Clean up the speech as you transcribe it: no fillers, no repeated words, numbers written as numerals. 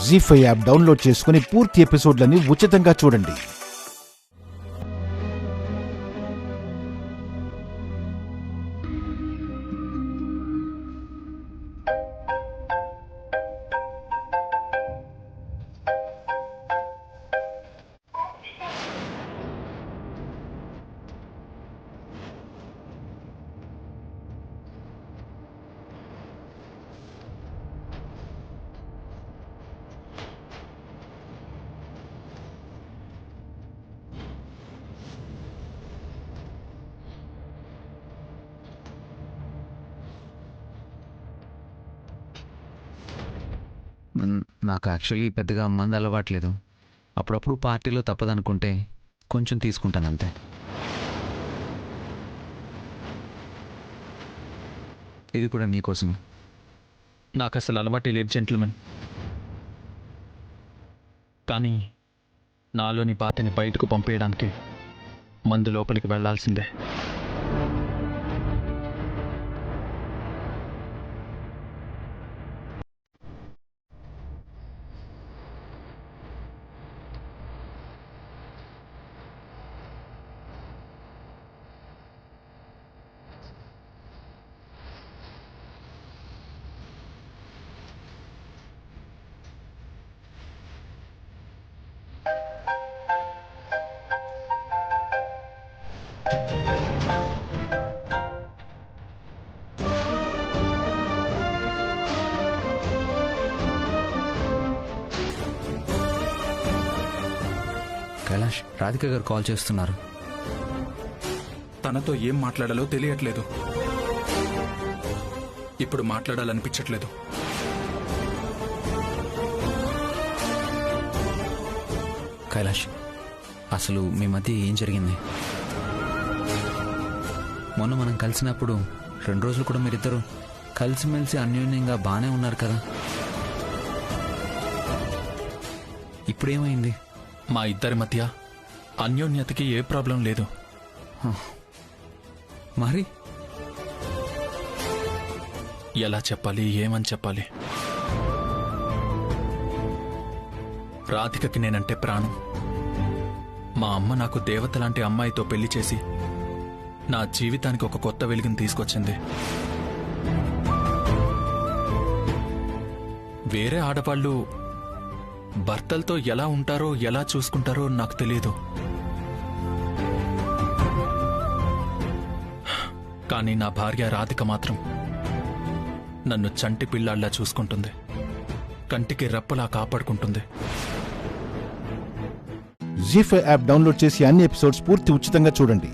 జీ5 app download చేసుకుని పూర్తి ఎపిసోడ్లని ఉచితంగా చూడండి. నాకు యాక్చువల్లీ పెద్దగా మంది అలవాట్లేదు. అప్పుడప్పుడు పార్టీలో తప్పదనుకుంటే కొంచెం తీసుకుంటాను అంతే. ఇది కూడా నీకోసం. నాకు అసలు అలవాటు లేదు జెంటిల్మెన్, కానీ నాలోని పార్టీని బయటకు పంపేయడానికి మందు లోపలికి వెళ్లాల్సిందే. కైలాష్, రాధిక గారు కాల్ చేస్తున్నారు. తనతో ఏం మాట్లాడాలో తెలియట్లేదు. ఇప్పుడు మాట్లాడాలనిపించట్లేదు. కైలాష్, అసలు మీ మధ్య ఏం జరిగింది? మొన్న మనం కలిసినప్పుడు 2 రోజులు కూడా మీరిద్దరూ కలిసిమెలిసి అన్యోన్యంగా బాగానే ఉన్నారు కదా. ఇప్పుడేమైంది? మా ఇద్దరి మధ్య అన్యోన్యతకి ఏ ప్రాబ్లం లేదు. మరి ఎలా చెప్పాలి, ఏమని చెప్పాలి? రాధికకి నేనంటే ప్రాణం. మా అమ్మ నాకు దేవత లాంటి అమ్మాయితో పెళ్లి చేసి నా జీవితానికి ఒక కొత్త వెలుగుని తీసుకొచ్చింది. వేరే ఆడవాళ్ళు భర్తలతో ఎలా ఉంటారో, ఎలా చూసుకుంటారో నాకు తెలియదు. కానీ నా భార్య రాధిక మాత్రం నన్ను చంటి పిల్లాళ్లా చూసుకుంటుంది, కంటికి రెప్పలా కాపాడుకుంటుంది. జీ5 యాప్ డౌన్లోడ్ చేసి అన్ని ఎపిసోడ్స్ పూర్తి ఉచితంగా చూడండి.